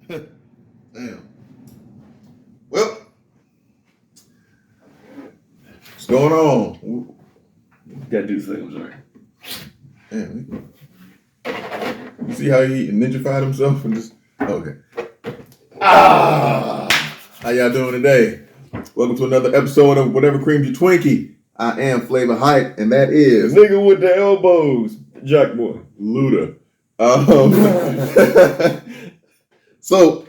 Damn. Well, what's going on? Gotta do the thing, I'm sorry. Damn. You see how he ninja-fied himself and just... Okay. How y'all doing today? Welcome to another episode of Whatever Creams Your Twinkie. I am Flava Height, and that is... Nigga with the elbows, Jack Boy. Luda. So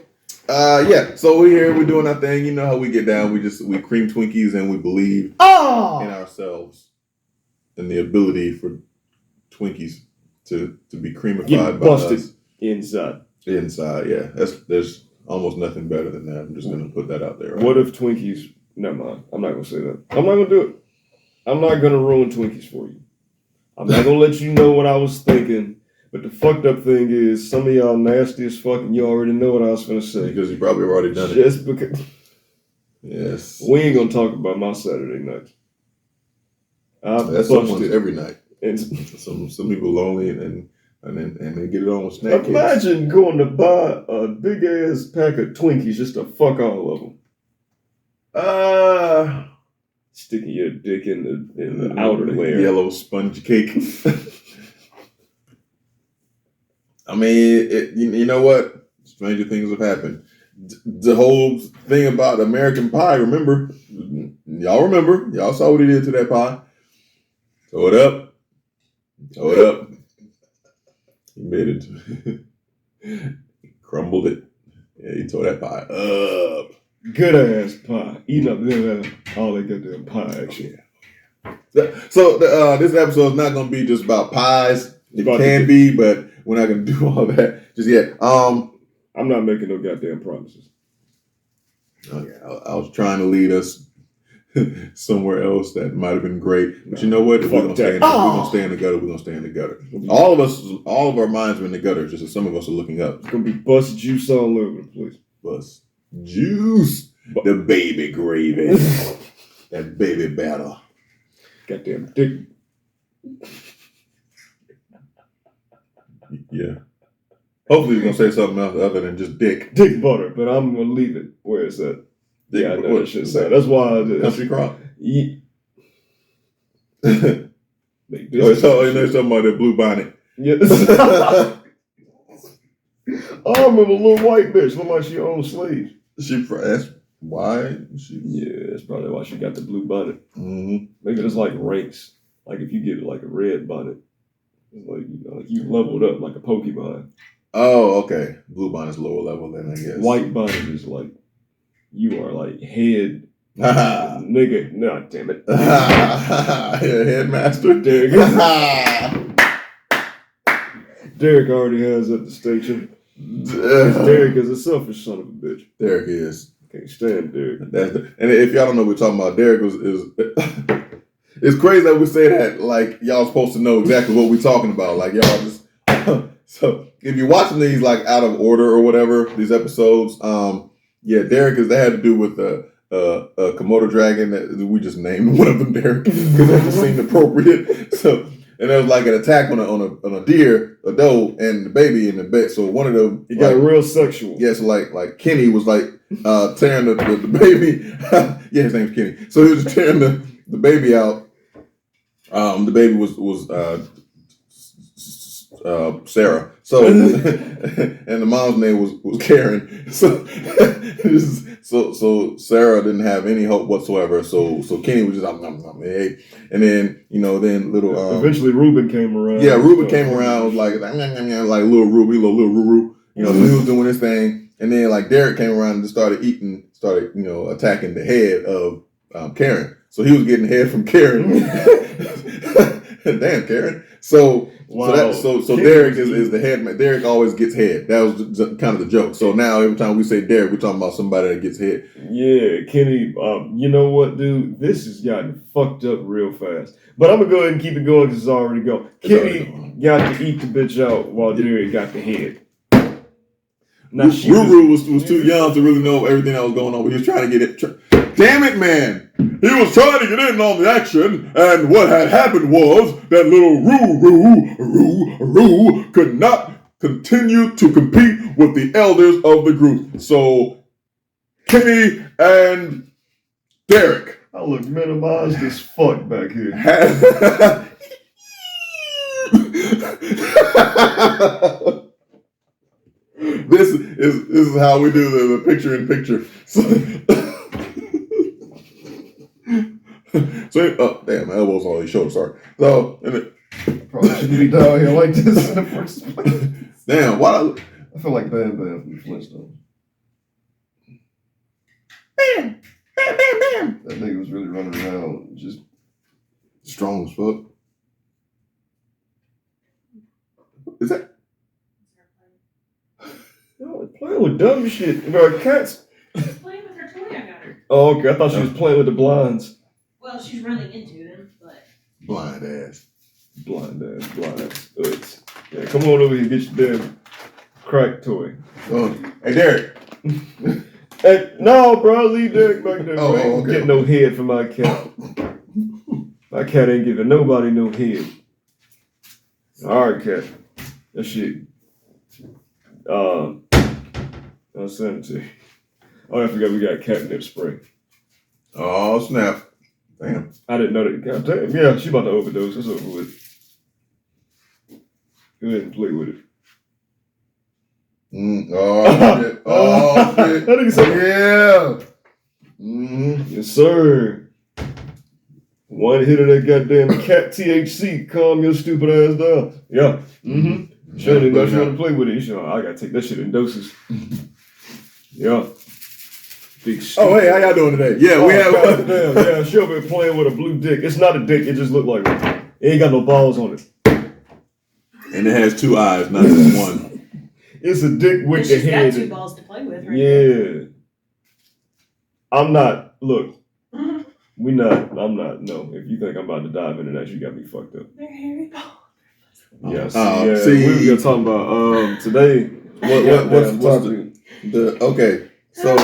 we're here, we're doing our thing. You know how we get down. We cream Twinkies and we believe in ourselves and the ability for Twinkies to be creamified by us. Inside, yeah. There's almost nothing better than that. I'm just going to put that out there. Right? What if Twinkies... Never mind. I'm not going to say that. I'm not going to do it. I'm not going to ruin Twinkies for you. I'm not going to let you know what I was thinking. But the fucked up thing is, some of y'all nasty as fuck, and you already know what I was going to say. Because you probably already done it. Just because... Yes. We ain't going to talk about my Saturday night. That's someone's every night. And some people lonely and they get it on with snack Imagine going to buy a big ass pack of Twinkies just to fuck all of them. Sticking your dick in the outer layer. Yellow sponge cake. I mean, you know what? Stranger things have happened. The whole thing about American Pie, remember? Y'all saw what he did to that pie. Throw it up. He made it. He crumbled it. Yeah, he tore that pie up. Good ass pie. Eating up all that goddamn pie action. So this episode is not going to be just about pies. It can be, but we're not going to do all that just yet. I'm not making no goddamn promises. Okay, I was trying to lead us somewhere else that might have been great, but you know what? If we're gonna stay in the gutter. We're gonna stay in the gutter. All of our minds are in the gutter. Just that some of us are looking up. It's gonna be bus juice all over the place. Bus juice, the baby gravy, that baby batter. Goddamn dick. Yeah. Hopefully, you're gonna say something else other than just dick. Dick butter, but I'm gonna leave it where it's at. Dick, yeah, I know that shit's sad. That's why I did. Country crop. Yeah. It's talking about that blue bonnet. Yes. I remember a little white bitch looked like she owned slaves. That's why she. Yeah, that's probably why she got the blue bonnet. Mm-hmm. Maybe it's like ranks. Like if you get like a red bonnet, it's like like you leveled up like a Pokemon. Oh, okay. Blue bonnet's lower level then, I guess. White bonnet is like you are like head nigga. Nah, damn it. Yeah, headmaster. Derek already has that distinction. Derek is a selfish son of a bitch. Derek is. Can't stand Derek. And if y'all don't know what we're talking about, Derek is it's crazy that we say that like y'all supposed to know exactly what we're talking about. Like y'all just so if you're watching these like out of order or whatever, these episodes, Derek they had to do with a Komodo dragon that we just named one of them Derek because that just seemed appropriate. So and there was like an attack on a deer, a doe, and the baby in the bed. So one of them it got real sexual. Yes, like Kenny was like tearing the baby. Yeah, his name's Kenny. So he was tearing the baby out. The baby was Sarah. So and the mom's name was Karen. So Sarah didn't have any hope whatsoever. So Kenny was just hey. And then then little eventually Ruben came around. Yeah, Ruben came around was like little Ruby, little Ruru. So he was doing his thing. And then like Derek came around and just started attacking the head of Karen. So he was getting head from Karen. Damn, Karen. So Derek is the head man. Derek always gets head. That was kind of the joke. So now every time we say Derek, we're talking about somebody that gets head. Yeah, Kenny. You know what, dude? This has gotten fucked up real fast. But I'm gonna go ahead and keep it going because it's already gone. Kenny got to eat the bitch out while Derek got the head. Now Ruru was too young to really know everything that was going on, but he was trying to get it. Damn it, man! He was trying to get in on the action, and what had happened was that little Ruru could not continue to compete with the elders of the group. So, Kenny and Derek. I look minimized as fuck back here. This is how we do the picture in picture. So oh damn, my elbow's on his shoulder. Sorry. So Probably shouldn't be down here like this in the first place. Damn, why? I feel like Bam Bam from Flintstones. Bam, bam, bam, bam. That nigga was really running around just strong as fuck. Is that? No, playing with dumb shit. Bro, cats. She's playing with her toy I got her. Oh, okay. I thought she was playing with the blinds. Well, she's running into them, but. Blind ass. Blind ass. Yeah, come on over here and get your damn crack toy. Oh, hey, Derek. Hey, no, bro, leave Derek back there. Oh, Bro. okay. Get no head from my cat. My cat ain't giving nobody no head. All right, cat. That shit. I'll send it to you. Oh, I forgot we got catnip spray. Oh, snap. Damn. I didn't know that. God damn. Yeah, she about to overdose. It's over with. Go ahead and play with it. Oh, shit. Oh, shit. That nigga said, Yeah. Mm-hmm. yes, sir. One hit of that goddamn cat THC, calm your stupid ass down. Yeah. Mm-hmm. She don't even know she want to play with it. She like, I gotta take that shit in doses. Yeah. Big Oh, hey, how y'all doing today? Yeah, we have. Damn, yeah, she over here playing with a blue dick. It's not a dick, it just looked like one. It ain't got no balls on it. And it has two eyes, not just one. It's a dick with the She's head. got two balls to play with, right? Yeah. I'm not, look, I'm not, no. If you think I'm about to dive into that, you got me fucked up. They're hairy balls. Yeah, see, we were talking about today. What's the topic? Okay, so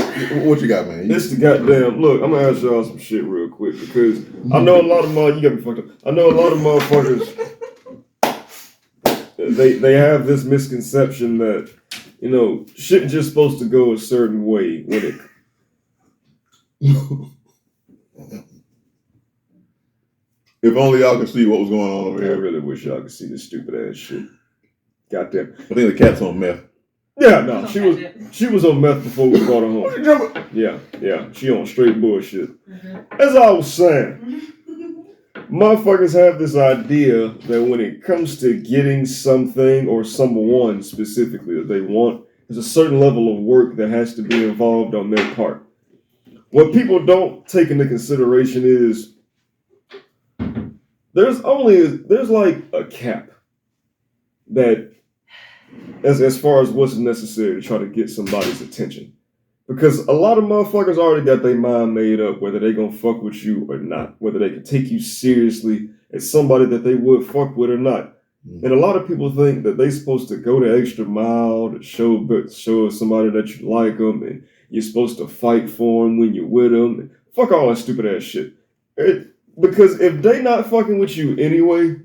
what you got, man? It's the goddamn look. I'm gonna ask y'all some shit real quick because I know a lot of you got me fucked up. I know a lot of motherfuckers. They have this misconception that shit just supposed to go a certain way when it. If only y'all could see what was going on over I here. really wish y'all could see this stupid ass shit. Goddamn. I think the cat's on meth. Yeah, no, she was on meth before we brought her home. Yeah, she on straight bullshit. Mm-hmm. As I was saying, motherfuckers have this idea that when it comes to getting something or someone specifically that they want, there's a certain level of work that has to be involved on their part. What people don't take into consideration is there's like a cap that as far as what's necessary to try to get somebody's attention. Because a lot of motherfuckers already got their mind made up whether they gonna fuck with you or not, whether they can take you seriously as somebody that they would fuck with or not. And a lot of people think that they supposed to go the extra mile to show somebody that you like them, and you're supposed to fight for them when you're with them. And fuck all that stupid ass shit. Because if they not fucking with you anyway,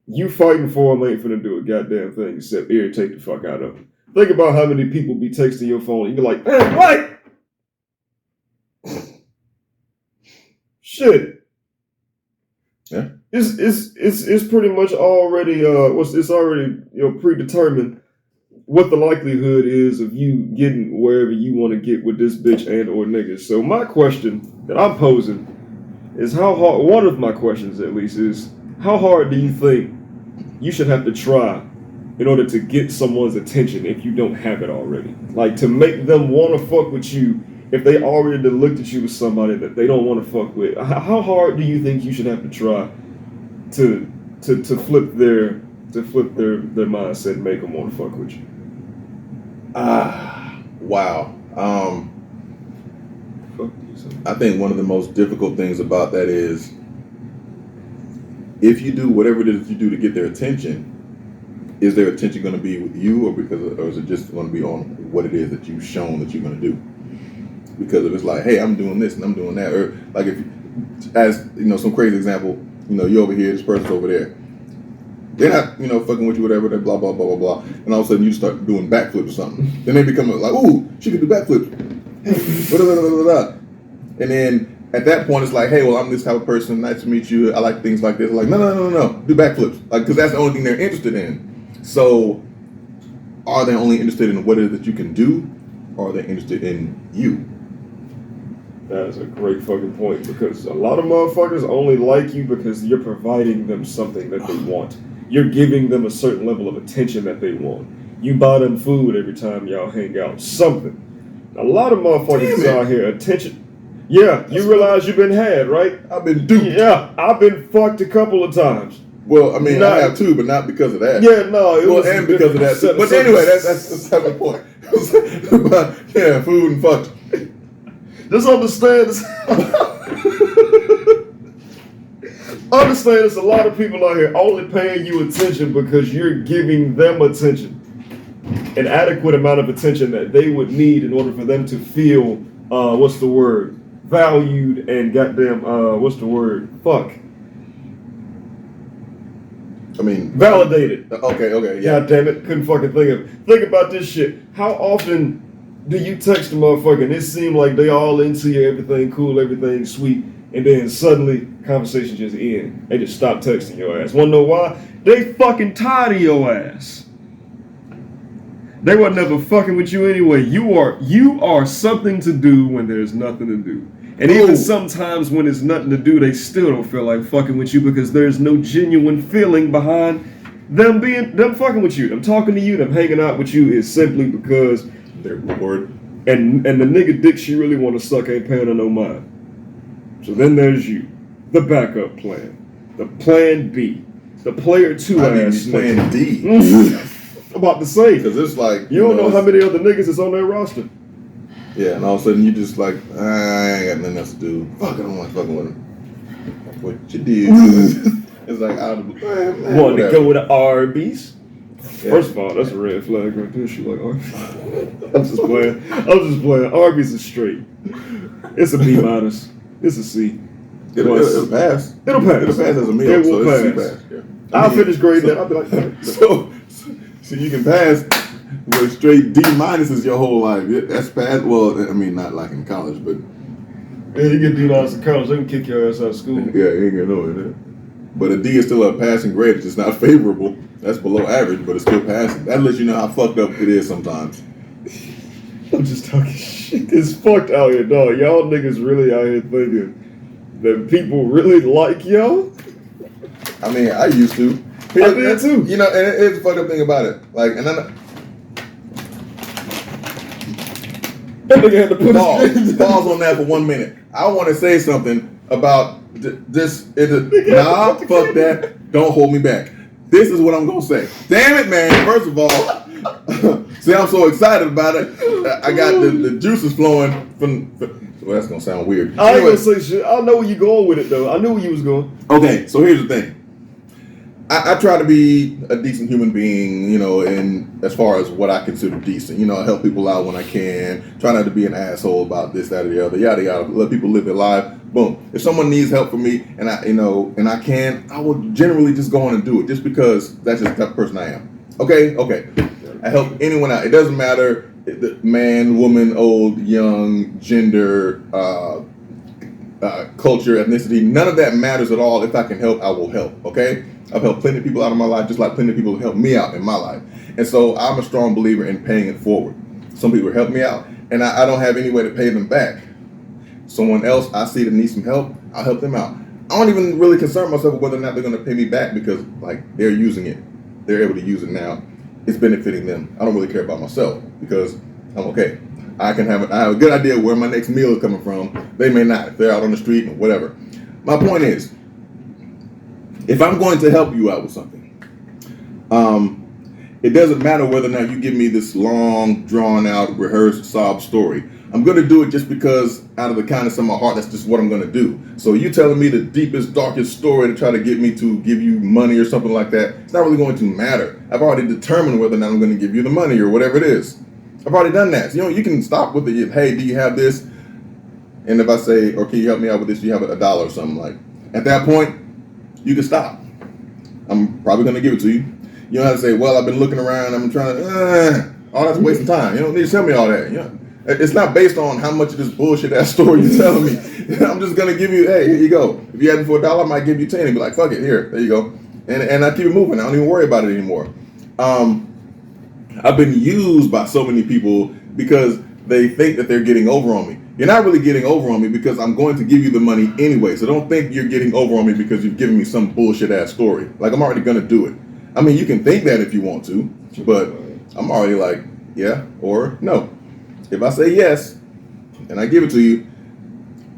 you fighting for them ain't finna do a goddamn thing except irritate the fuck out of them. Think about how many people be texting your phone. You be like, hey, what? Shit. Yeah. It's pretty much already it's already predetermined what the likelihood is of you getting wherever you want to get with this bitch and or nigga. So my question that I'm posing is how hard. One of my questions at least is how hard do you think you should have to try in order to get someone's attention if you don't have it already? Like to make them want to fuck with you if they already looked at you as somebody that they don't want to fuck with. How hard do you think you should have to try to flip their mindset and make them want to fuck with you? Wow. Fuck you, son. I think one of the most difficult things about that is if you do whatever it is you do to get their attention, is their attention going to be with you or is it just going to be on what it is that you've shown that you're going to do? Because if it's like, hey, I'm doing this and I'm doing that, or like if, as some crazy example, you over here, this person's over there. They're not, fucking with you, whatever. They blah blah blah blah blah, and all of a sudden you start doing backflips or something. Then they become like, ooh, she can do backflips. Hey, blah, blah, blah, blah, blah. And then at that point, it's like, hey, well, I'm this type of person. Nice to meet you. I like things like this. Like, no, do backflips, like, because that's the only thing they're interested in. So, are they only interested in what it is that you can do, or are they interested in you? That is a great fucking point, because a lot of motherfuckers only like you because you're providing them something that they want. You're giving them a certain level of attention that they want. You buy them food every time y'all hang out. Something. A lot of motherfuckers is out here attention. Yeah, you realize you've been had, right? I've been duped. Yeah, I've been fucked a couple of times. Well, I mean, I have too, but not because of that. Yeah, no. And because of that too. But anyway, that's the second point. But, yeah, food and fucked. Just understand this. Understand there's a lot of people out here only paying you attention because you're giving them attention. An adequate amount of attention that they would need in order for them to feel, valued and goddamn, fuck. I mean, validated. Okay, yeah. God damn it, couldn't fucking think of it. Think about this shit. How often do you text a motherfucker and it seems like they all into you, everything cool, everything sweet, and then suddenly conversation just end. They just stop texting your ass. Wanna know why? They fucking tired of your ass. They were never fucking with you anyway. You are something to do when there's nothing to do. And even sometimes when there's nothing to do, they still don't feel like fucking with you because there's no genuine feeling behind them fucking with you. Them talking to you, them hanging out with you is simply because they're bored. And the nigga dick she really want to suck ain't paying her no mind. So then there's you, the backup plan, the plan B, the player 2 ass plan D. I'm about to say, because it's like you don't know how many other niggas is on their roster. Yeah, and all of a sudden you just like, I ain't got nothing else to do. Fuck, I don't like fucking with him. What you did? It's like out of the Want to go to Arby's? Yeah. First of all, that's a red flag right there. She like Arby's. I'm just playing. Arby's is straight. It's a B minus. It's a C. It'll pass. It'll pass. It'll pass as a meal. It will pass. It's a C pass. Yeah. I'll finish grading that. I'll be like, so you can pass with straight D minuses your whole life. That's pass. Well, I mean, not like in college, but yeah, you get D minus in college, they can kick your ass out of school. Yeah, you ain't gonna know it. But a D is still a passing grade. It's just not favorable. That's below average, but it's still passing. That lets you know how fucked up it is sometimes. I'm just talking shit. It's fucked out here, dog. Y'all niggas really out here thinking that people really like y'all? I mean, I used to. I did too. You know, and here's the fucked up thing about it. Like, and then that nigga had to put pause on that for 1 minute. I want to say something about this. Nah, fuck that. Don't hold me back. This is what I'm gonna say. Damn it, man. First of all, see, I'm so excited about it. I got the juices flowing from well, that's gonna sound weird. I ain't gonna say shit. I know where you going with it though. I knew where you was going. Okay, so here's the thing. I try to be a decent human being, you know, and as far as what I consider decent, you know, I help people out when I can. Try not to be an asshole about this, that, or the other, yada yada. Let people live their life. Boom. If someone needs help from me, and I can, I will generally just go on and do it, just because that's just the type of person I am. Okay. I help anyone out. It doesn't matter, man, woman, old, young, gender, culture, ethnicity. None of that matters at all. If I can help, I will help. Okay. I've helped plenty of people out of my life, just like plenty of people have helped me out in my life. And so I'm a strong believer in paying it forward. Some people help me out, and I don't have any way to pay them back. Someone else I see that needs some help, I'll help them out. I don't even really concern myself with whether or not they're going to pay me back, because like they're using it. They're able to use it now. It's benefiting them. I don't really care about myself because I'm okay. I have a good idea where my next meal is coming from. They may not. If they're out on the street or whatever. My point is, if I'm going to help you out with something, it doesn't matter whether or not you give me this long, drawn-out, rehearsed sob story. I'm going to do it just because out of the kindness of my heart, that's just what I'm going to do. So you telling me the deepest, darkest story to try to get me to give you money or something like that, it's not really going to matter. I've already determined whether or not I'm going to give you the money or whatever it is. I've already done that. So, you know, you can stop with the, hey, do you have this? And if I say, or can you help me out with this? Do you have $1 or something like? At that point, you can stop. I'm probably gonna give it to you. You don't have to say, well, I've been looking around, I'm trying to, all that's wasting time. You don't need to tell me all that. You know, it's not based on how much of this bullshit ass story you're telling me. I'm just gonna give you, hey, here you go. If you had it for $1, I might give you 10 and be like, fuck it, here, there you go. And I keep it moving. I don't even worry about it anymore. I've been used by so many people because they think that they're getting over on me. You're not really getting over on me because I'm going to give you the money anyway. So don't think you're getting over on me because you've given me some bullshit ass story. Like, I'm already gonna do it. I mean, you can think that if you want to, but I'm already like, yeah or no. If I say yes and I give it to you,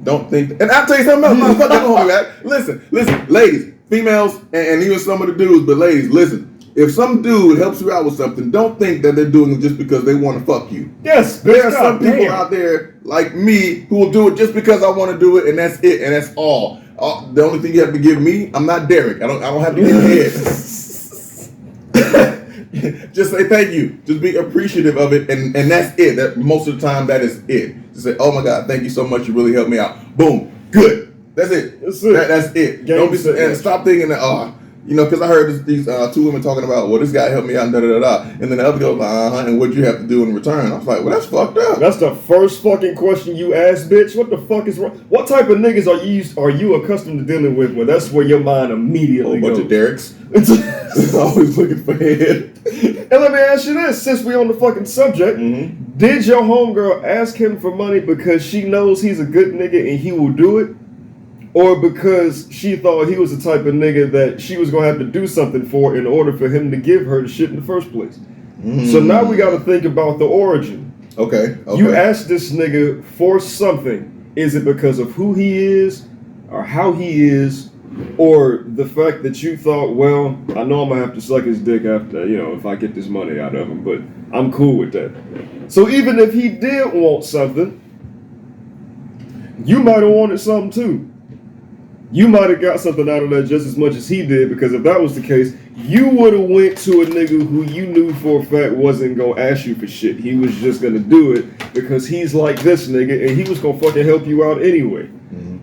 don't think. And I'll tell you something else, motherfucker. Don't hold me back. Listen, ladies, females, and even some of the dudes, but ladies, listen. If some dude helps you out with something, don't think that they're doing it just because they want to fuck you. Yes, there are some people out there like me who will do it just because I want to do it, and that's it, and that's all. The only thing you have to give me, I'm not Derek. I don't have to give head. Just say thank you. Just be appreciative of it, and that's it. That most of the time, that is it. Just say, oh my God, thank you so much. You really helped me out. Boom, good. That's it. That's it. Don't be and stop thinking that you know, because I heard these two women talking about, well, this guy helped me out, and da-da-da-da. And then the other girl was and what'd you have to do in return? I was like, well, that's fucked up. That's the first fucking question you ask, bitch. What the fuck is wrong? What type of niggas are you accustomed to dealing with where that's where your mind immediately goes? A bunch of Dereks. Always looking for head. And let me ask you this, since we on the fucking subject, did your homegirl ask him for money because she knows he's a good nigga and he will do it? Or because she thought he was the type of nigga that she was going to have to do something for in order for him to give her the shit in the first place. So now we got to think about the origin. Okay. You asked this nigga for something. Is it because of who he is or how he is, or the fact that you thought, well, I know I'm going to have to suck his dick after, you know, if I get this money out of him, but I'm cool with that. So even if he did want something, you might have wanted something too. You might have got something out of that just as much as he did, because if that was the case, you would have went to a nigga who you knew for a fact wasn't going to ask you for shit. He was just going to do it because he's like this nigga and he was going to fucking help you out anyway.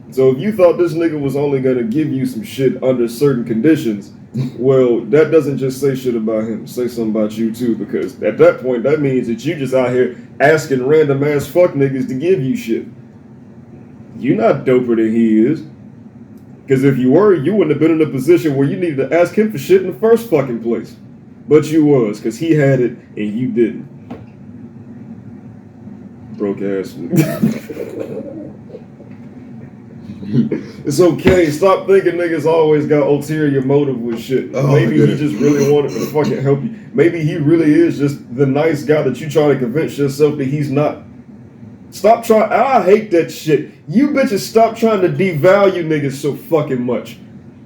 So if you thought this nigga was only going to give you some shit under certain conditions, well, that doesn't just say shit about him. Say something about you too, because at that point, that means that you just out here asking random ass fuck niggas to give you shit. You're not doper than he is. Because if you were, you wouldn't have been in a position where you needed to ask him for shit in the first fucking place. But you was, because he had it and you didn't. Broke ass. It's okay. Stop thinking niggas always got ulterior motive with shit. Maybe he just really wanted to fucking help you. Maybe he really is just the nice guy that you try to convince yourself that he's not. Stop trying. I hate that shit. You bitches stop trying to devalue niggas so fucking much.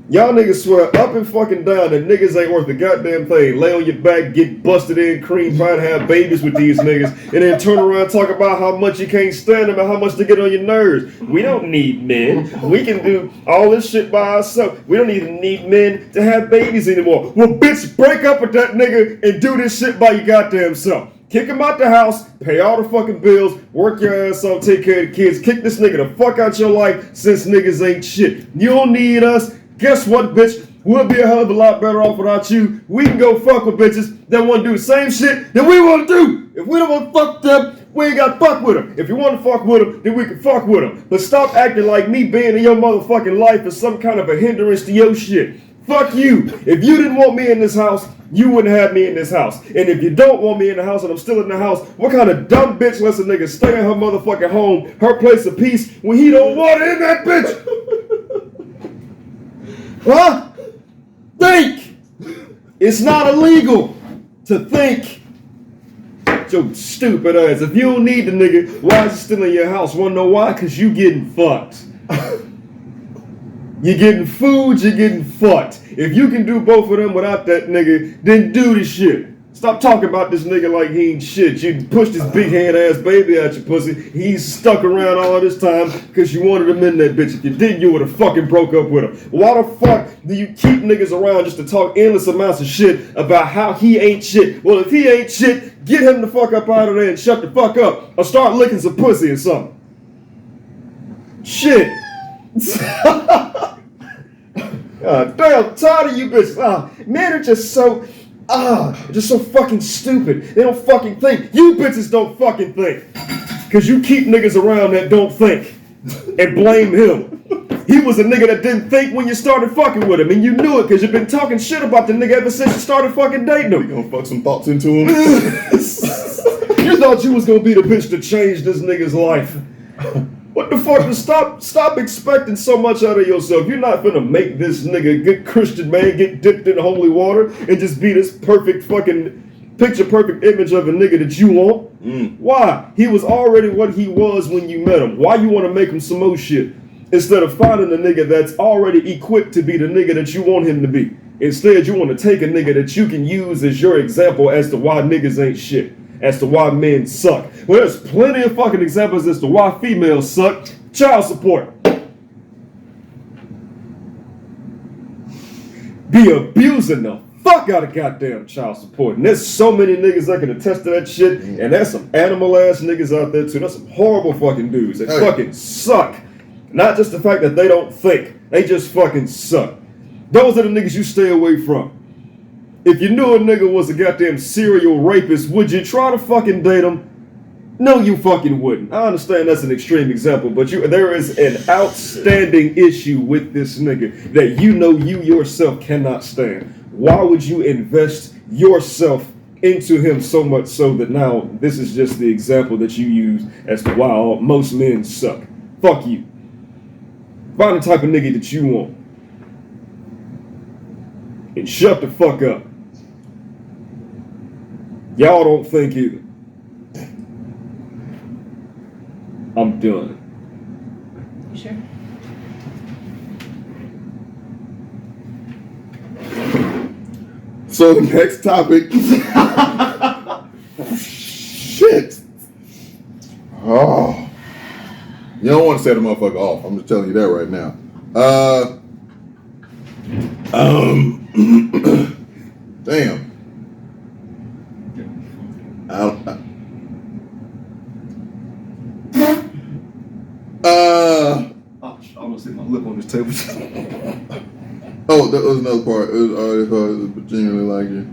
Y'all niggas swear up and fucking down that niggas ain't worth a goddamn thing. Lay on your back, get busted in, cream, try to have babies with these niggas, and then turn around and talk about how much you can't stand them and how much they get on your nerves. We don't need men. We can do all this shit by ourselves. We don't even need men to have babies anymore. Well, bitch, break up with that nigga and do this shit by your goddamn self. Kick him out the house, pay all the fucking bills, work your ass off, take care of the kids, kick this nigga the fuck out your life since niggas ain't shit. You don't need us. Guess what, bitch? We'll be a hell of a lot better off without you. We can go fuck with bitches that want to do the same shit that we want to do. If we don't want to fuck them, we ain't got to fuck with them. If you want to fuck with them, then we can fuck with them. But stop acting like me being in your motherfucking life is some kind of a hindrance to your shit. Fuck you. If you didn't want me in this house, you wouldn't have me in this house. And if you don't want me in the house and I'm still in the house, what kind of dumb bitch lets a nigga stay in her motherfucking home, her place of peace, when he don't want it in that bitch? Huh? Think! It's not illegal to think. Your stupid ass. If you don't need the nigga, why is he still in your house? Wanna know why? Because you getting fucked. You're getting food, you're getting fucked. If you can do both of them without that nigga, then do the shit. Stop talking about this nigga like he ain't shit. You pushed this big head ass baby out your pussy. He's stuck around all this time because you wanted him in that bitch. If you didn't, you would have fucking broke up with him. Why the fuck do you keep niggas around just to talk endless amounts of shit about how he ain't shit? Well, if he ain't shit, get him the fuck up out of there and shut the fuck up. Or start licking some pussy or something. Shit. Damn, I'm tired of you bitches. Men are just so fucking stupid. They don't fucking think. You bitches don't fucking think. Cause you keep niggas around that don't think and blame him. He was a nigga that didn't think when you started fucking with him, and you knew it cause you've been talking shit about the nigga ever since you started fucking dating him. You gonna fuck some thoughts into him? You thought you was gonna be the bitch to change this nigga's life. What the fuck? Stop expecting so much out of yourself. You're not gonna make this nigga a good Christian man get dipped in holy water and just be this perfect fucking picture perfect image of a nigga that you want. Why? He was already what he was when you met him. Why you want to make him some more shit instead of finding a nigga that's already equipped to be the nigga that you want him to be? Instead, you want to take a nigga that you can use as your example as to why niggas ain't shit. As to why men suck. Well, there's plenty of fucking examples as to why females suck. Child support. Be abusing the fuck out of goddamn child support. And there's so many niggas that can attest to that shit. And there's some animal ass niggas out there too. There's some horrible fucking dudes that fucking suck. Not just the fact that they don't think. They just fucking suck. Those are the niggas you stay away from. If you knew a nigga was a goddamn serial rapist, would you try to fucking date him? No, you fucking wouldn't. I understand that's an extreme example, but there is an outstanding issue with this nigga that you know you yourself cannot stand. Why would you invest yourself into him so much so that now this is just the example that you use as to why most men suck? Fuck you. Find the type of nigga that you want. And shut the fuck up. Y'all don't think either. I'm done. You sure? So the next topic. Shit. Oh. You don't want to set a motherfucker off. I'm just telling you that right now. Damn. I almost hit my lip on this table. Oh, that was another part. It was genuinely like you.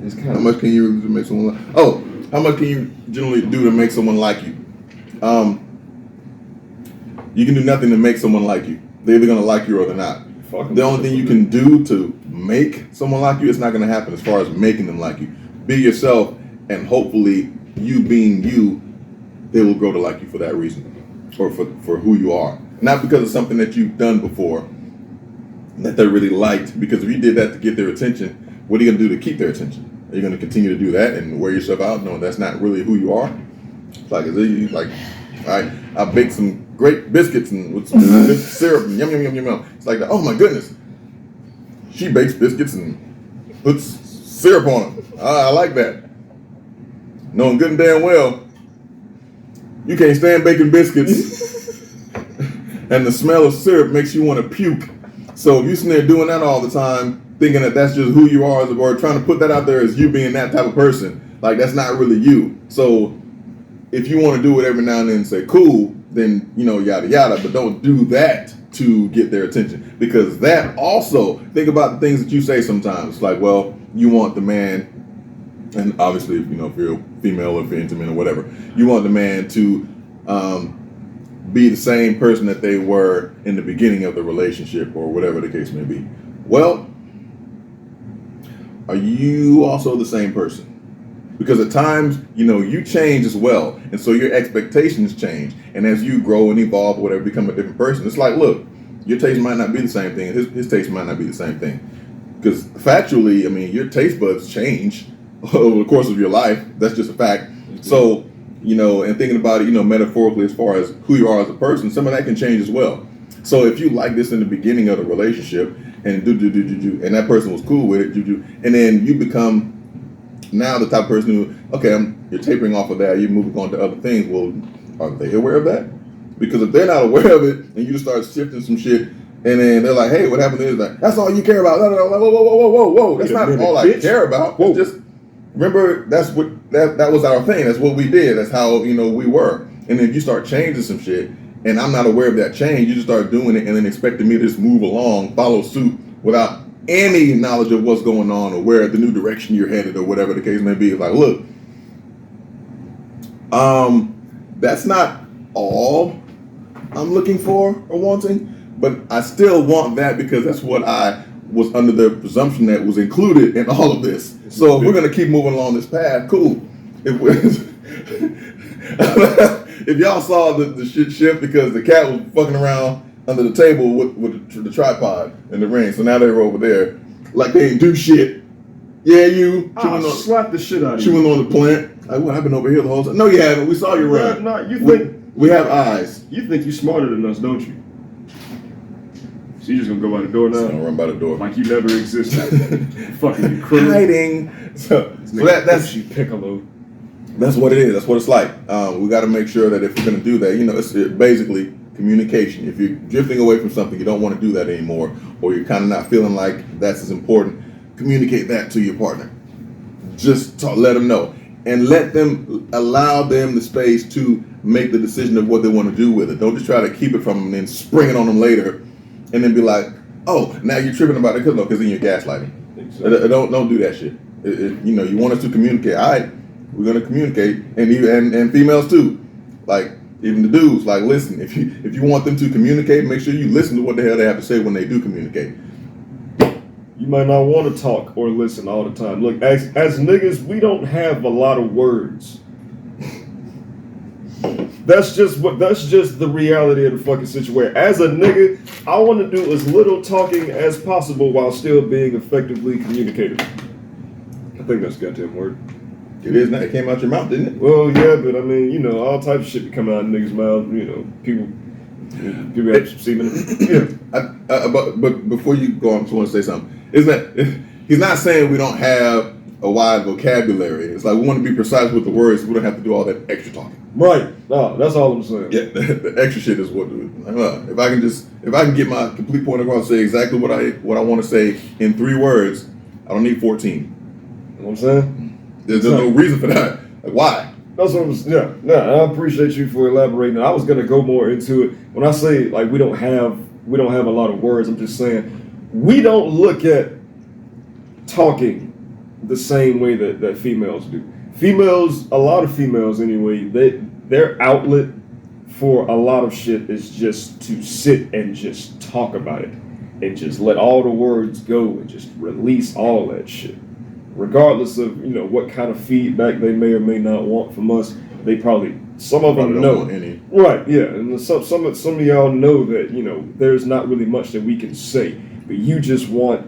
It's kind How much can you do to make someone like? Oh, how much can you generally do to make someone like you? You can do nothing to make someone like you. They're either gonna like you or they're not. The only thing you can do to make someone like you, it's not gonna happen as far as making them like you. Be yourself, and hopefully, you being you, they will grow to like you for that reason, or for who you are. Not because of something that you've done before that they really liked. Because if you did that to get their attention, what are you gonna do to keep their attention? Are you gonna continue to do that and wear yourself out, knowing that's not really who you are? It's like, I baked some great biscuits and with some good syrup and yum. It's like, oh my goodness, she bakes biscuits and puts syrup on them. I like that. Knowing good and damn well, you can't stand baking biscuits, and the smell of syrup makes you want to puke. So if you're sitting there doing that all the time, thinking that that's just who you are, or trying to put that out there as you being that type of person, like that's not really you. So if you want to do it every now and then and say cool, then yada yada, but don't do that to get their attention, because that also, think about the things that you say sometimes. Like, well, you want the man, and obviously if you're a female or if you're intimate or whatever, you want the man to be the same person that they were in the beginning of the relationship or whatever the case may be. Well, are you also the same person? Because at times, you change as well. And so your expectations change. And as you grow and evolve or whatever, become a different person, it's like, look, your taste might not be the same thing. His taste might not be the same thing. Because factually, your taste buds change over the course of your life. That's just a fact. Mm-hmm. So, and thinking about it, metaphorically as far as who you are as a person, some of that can change as well. So if you like this in the beginning of the relationship and and that person was cool with it, and then you become now the type of person who, okay, you're tapering off of that, you're moving on to other things. Well, are they aware of that? Because if they're not aware of it, and you just start shifting some shit, and then they're like, hey, what happened is that that's all you care about. Whoa. That's not all I care about. Whoa. Just remember, that was our thing. That's what we did. That's how, we were. And then you start changing some shit, and I'm not aware of that change. You just start doing it and then expecting me to just move along, follow suit without any knowledge of what's going on or where the new direction you're headed or whatever the case may be. It's like, look, that's not all I'm looking for or wanting, but I still want that because that's what I was under the presumption that was included in all of this. So if we're gonna keep moving along this path, cool. If y'all saw the shit shift because the cat was fucking around under the table with the tripod and the ring, so now they were over there like they ain't do shit. Yeah, you. I'll slap the shit out of you. Chewing on the plant. Like, well, I've been over here the whole time. No, you haven't. We saw you run. No, you think we have eyes. You think you're smarter than us, don't you? So you just gonna go by the door now? Just gonna run by the door like you never existed. Fucking you criminal. Hiding. So that's Piccolo. That's what it is. That's what it's like. We got to make sure that if we're going to do that, it's basically communication. If you're drifting away from something, you don't want to do that anymore, or you're kind of not feeling like that's as important, communicate that to your partner. Just let them know. And allow them the space to make the decision of what they want to do with it. Don't just try to keep it from them and then spring it on them later and then be like, oh, now you're tripping about it because then you're gaslighting. Exactly. Don't do that shit. You want us to communicate. All right. We're gonna communicate, and females too. Like even the dudes, like listen. If you want them to communicate, make sure you listen to what the hell they have to say when they do communicate. You might not want to talk or listen all the time. Look, as niggas, we don't have a lot of words. That's just the reality of the fucking situation. As a nigga, I want to do as little talking as possible while still being effectively communicative. I think that's a goddamn word. It is now. It came out your mouth, didn't it? Well, yeah, but I mean, all types of shit be coming out of niggas' mouth. People have semen. Yeah. But before you go on, I just want to say something. He's not saying we don't have a wide vocabulary. It's like we want to be precise with the words. So we don't have to do all that extra talking. Right. No, that's all I'm saying. Yeah, the extra shit is what. If I can get my complete point across, say exactly what I want to say in 3 words, I don't need 14. You know what I'm saying? There's no reason for that. Like, why? That's what I appreciate you for elaborating. I was gonna go more into it. When I say like we don't have a lot of words, I'm just saying we don't look at talking the same way that females do. A lot of females anyway, their outlet for a lot of shit is just to sit and just talk about it and just let all the words go and just release all that shit. Regardless of what kind of feedback they may or may not want from us, they probably some of them know. Right, yeah, and some of y'all know that there's not really much that we can say, but you just want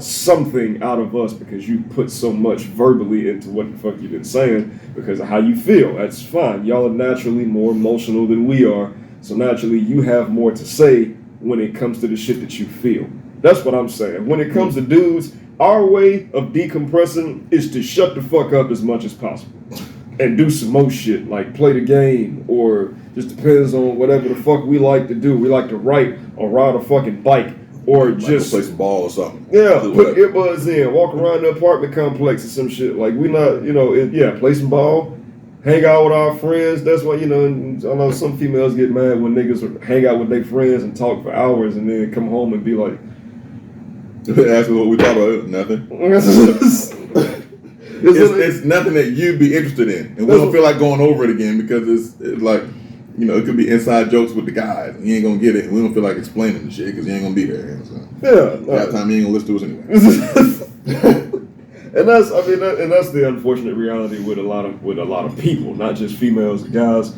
something out of us because you put so much verbally into what the fuck you've been saying because of how you feel. That's fine. Y'all are naturally more emotional than we are, so naturally you have more to say when it comes to the shit that you feel. That's what I'm saying. When it comes to dudes, our way of decompressing is to shut the fuck up as much as possible and do some more shit, like play the game, or just depends on whatever the fuck we like to do. We like to write or ride a fucking bike, or just play some ball or something. Yeah, put earbuds in, walk around the apartment complex or some shit. Like we not, play some ball, hang out with our friends. That's why, and I know some females get mad when niggas hang out with their friends and talk for hours and then come home and be like, ask me what we talk about. Nothing. It's nothing that you'd be interested in, and we don't feel like going over it again because it's like it could be inside jokes with the guys. And you ain't gonna get it, and we don't feel like explaining the shit because you ain't gonna be there. So. That time you ain't gonna listen to us anyway. And that's the unfortunate reality with a lot of people, not just females, guys,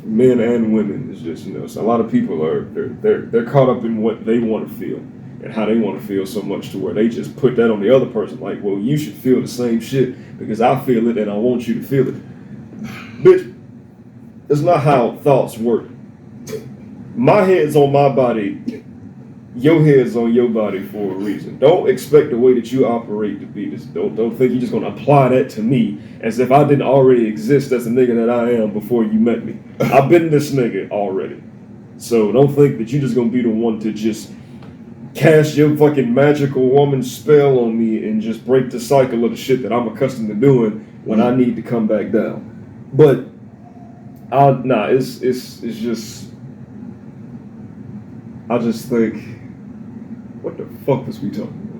men and women. It's just so a lot of people they're caught up in what they want to feel. And how they want to feel so much to where they just put that on the other person. Like, well, you should feel the same shit because I feel it and I want you to feel it. Bitch, it's not how thoughts work. My head's on my body. Your head's on your body for a reason. Don't expect the way that you operate to be this. Don't think you're just going to apply that to me as if I didn't already exist as the nigga that I am before you met me. I've been this nigga already. So don't think that you're just going to be the one to just cast your fucking magical woman spell on me and just break the cycle of the shit that I'm accustomed to doing when I need to come back down. But it's just I just think What the fuck was we talking about?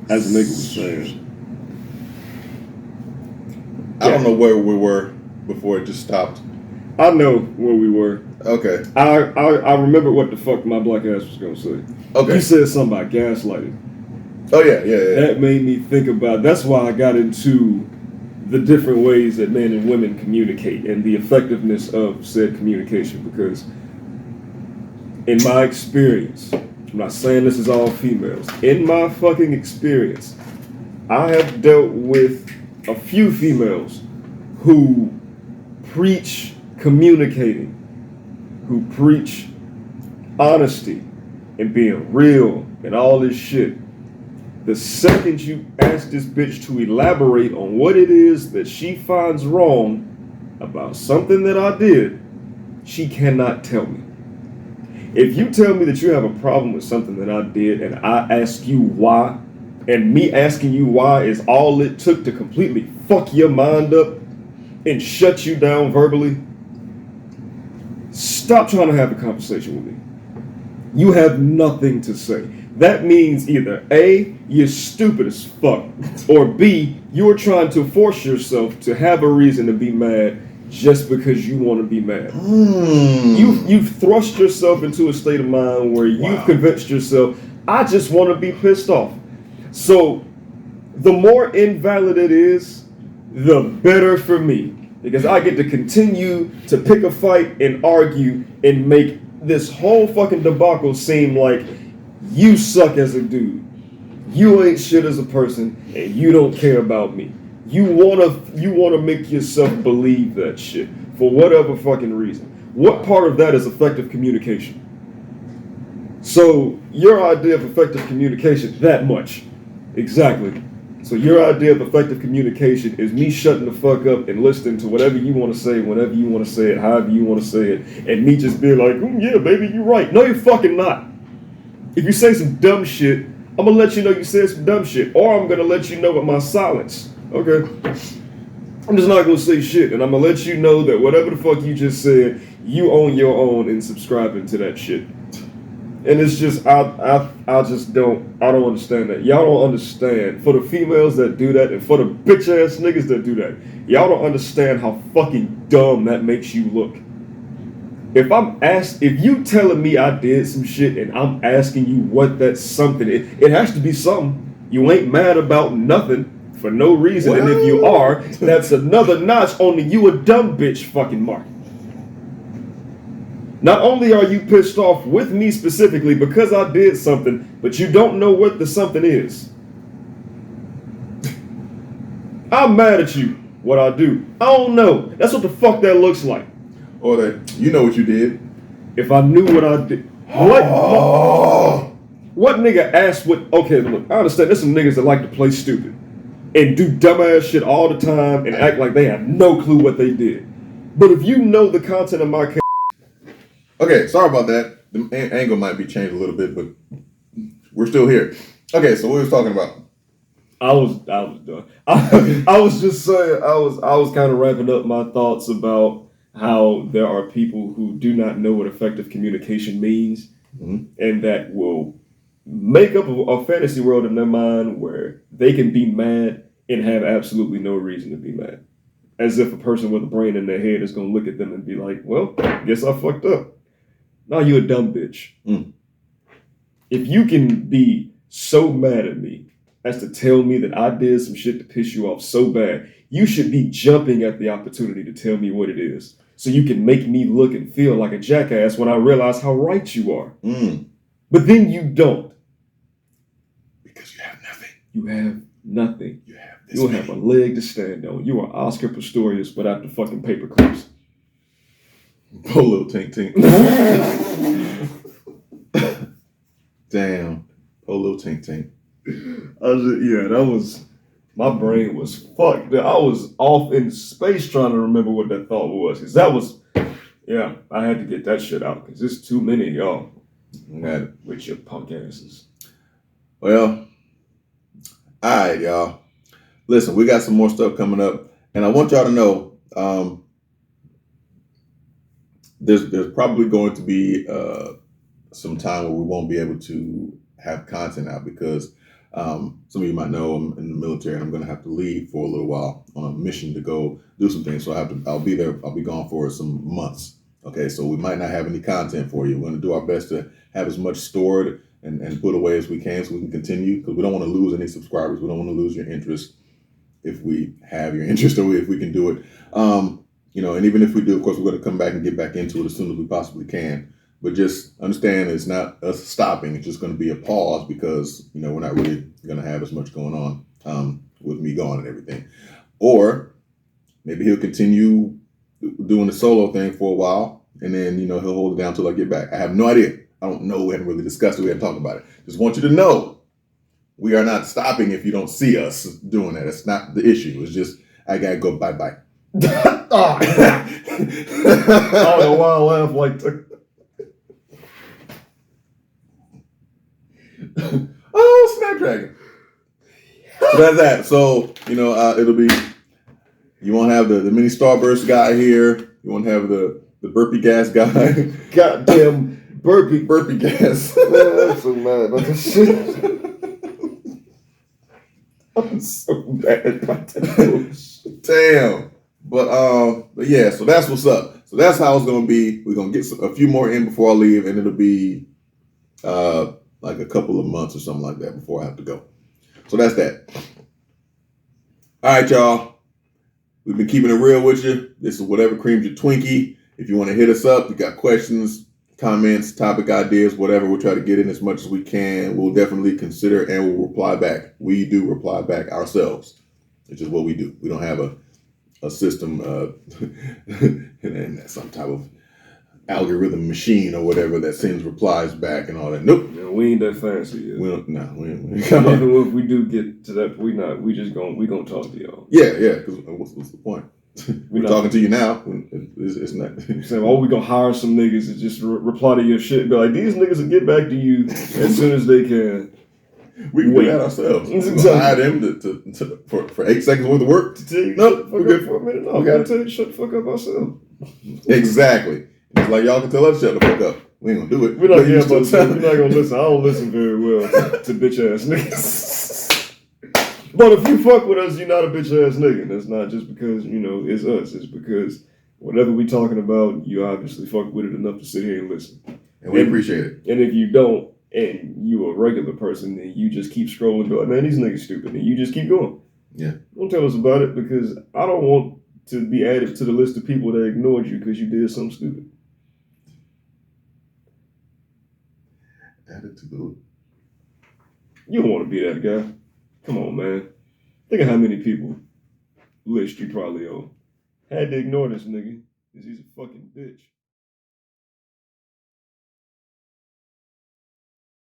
As the nigga was saying. I don't know where we were before it just stopped. I know where we were. Okay. I remember what the fuck my black ass was gonna say. Okay. You said something about gaslighting. Oh yeah. That made me think about. That's why I got into the different ways that men and women communicate and the effectiveness of said communication. Because in my experience, I'm not saying this is all females. In my fucking experience, I have dealt with a few females who preach communicating, who preach honesty and being real and all this shit. The second you ask this bitch to elaborate on what it is that she finds wrong about something that I did, she cannot tell me. If you tell me that you have a problem with something that I did and I ask you why, and me asking you why is all it took to completely fuck your mind up and shut you down verbally, stop trying to have a conversation with me. You have nothing to say. That means either A, you're stupid as fuck, or B, you're trying to force yourself to have a reason to be mad just because you want to be mad. You've thrust yourself into a state of mind where you've convinced yourself, I just want to be pissed off. So the more invalid it is, the better for me. Because I get to continue to pick a fight and argue and make this whole fucking debacle seem like you suck as a dude. You ain't shit as a person and you don't care about me. You wanna make yourself believe that shit for whatever fucking reason. What part of that is effective communication? So your idea of effective communication, that much. Exactly. So your idea of effective communication is me shutting the fuck up and listening to whatever you want to say, whenever you want to say it, however you want to say it, and me just being like, yeah, baby, you're right. No, you're fucking not. If you say some dumb shit, I'm gonna let you know you said some dumb shit, or I'm gonna let you know with my silence. Okay? I'm just not gonna say shit, and I'm gonna let you know that whatever the fuck you just said, you own your own in subscribing to that shit. And it's just, I don't understand that. Y'all don't understand. For the females that do that, and for the bitch ass niggas that do that, y'all don't understand how fucking dumb that makes you look. If you telling me I did some shit and I'm asking you what that something is, it has to be something. You ain't mad about nothing for no reason. Well, and if you are, that's another notch on the you a dumb bitch fucking mark. Not only are you pissed off with me specifically because I did something, but you don't know what the something is. I'm mad at you. What I do, I don't know. That's what the fuck that looks like. Or that you know what you did. If I knew what I did, what nigga asked what? Okay, look, I understand. There's some niggas that like to play stupid and do dumbass shit all the time and act like they have no clue what they did. But if you know the content of my case. Okay, sorry about that. The angle might be changed a little bit, but we're still here. Okay, so what we was talking about? I was done. I was just saying, I was kind of wrapping up my thoughts about how there are people who do not know what effective communication means, and that will make up a fantasy world in their mind where they can be mad and have absolutely no reason to be mad. As if a person with a brain in their head is going to look at them and be like, well, guess I fucked up. No, you a dumb bitch. If you can be so mad at me as to tell me that I did some shit to piss you off so bad, you should be jumping at the opportunity to tell me what it is, so you can make me look and feel like a jackass when I realize how right you are. But then you don't. Because you have nothing. You have nothing. You don't have a leg to stand on. You are Oscar Pistorius without the fucking paper clips. Poor little tink tink. Damn. Poor little tink tink. That was, my brain was fucked. I was off in space trying to remember what that thought was. Because that was, I had to get that shit out. Because there's too many of y'all with your punk asses. Well, all right, y'all. Listen, we got some more stuff coming up. And I want y'all to know, there's probably going to be some time where we won't be able to have content out because some of you might know I'm in the military and I'm going to have to leave for a little while on a mission to go do some things. So I'll be there. I'll be gone for some months. Okay, so we might not have any content for you. We're going to do our best to have as much stored and put away as we can so we can continue because we don't want to lose any subscribers. We don't want to lose your interest if we have your interest or if we can do it. And even if we do, of course, we're going to come back and get back into it as soon as we possibly can. But just understand it's not us stopping. It's just going to be a pause because, we're not really going to have as much going on with me gone and everything. Or maybe he'll continue doing the solo thing for a while and then, he'll hold it down until I get back. I have no idea. I don't know. We haven't really discussed it. We haven't talked about it. Just want you to know we are not stopping if you don't see us doing that. It's not the issue. It's just I got to go bye-bye. I don't know why I laugh like that. Oh, Snapdragon. So that's that. So, it'll be, you won't have the mini Starburst guy here. You won't have the burpee gas guy. Goddamn burpee gas. Man, I'm so mad about this shit. I'm so mad about that. Damn. But yeah, so that's what's up. So that's how it's gonna be. We're gonna get a few more in before I leave, and it'll be like a couple of months or something like that before I have to go. So that's that. All right, y'all. We've been keeping it real with you. This is whatever creams your Twinkie. If you want to hit us up, you got questions, comments, topic ideas, whatever, we'll try to get in as much as we can. We'll definitely consider and we'll reply back. We do reply back ourselves, which is what we do. We don't have a system and some type of algorithm machine or whatever that sends replies back and all that. Nope. Yeah, we ain't that fancy yet. We don't. No, we ain't. Even if we do get to that, we gonna talk to y'all. Yeah. Because what's the point? We're talking to you now. It's not. Saying, we gonna hire some niggas to just reply to your shit. Be like, these niggas will get back to you as soon as they can. We can do that ourselves. We'll hire them for 8 seconds worth of work. To tell you, nope, we're good for a minute. No, we gotta tell you, shut the fuck up ourselves. Exactly. It's like y'all can tell us shut the fuck up. We ain't gonna do it. We're not gonna listen. I don't listen very well to bitch ass niggas. But if you fuck with us, you're not a bitch ass nigga. That's not just because it's us. It's because whatever we talking about, you obviously fuck with it enough to sit here and listen. And we appreciate it. And if you don't, and you a regular person, then you just keep scrolling and be like, man, these niggas stupid, and you just keep going. Yeah. Don't tell us about it because I don't want to be added to the list of people that ignored you because you did something stupid. Added to the. You don't want to be that guy. Come on, man. Think of how many people list you probably owe. Had to ignore this nigga because he's a fucking bitch.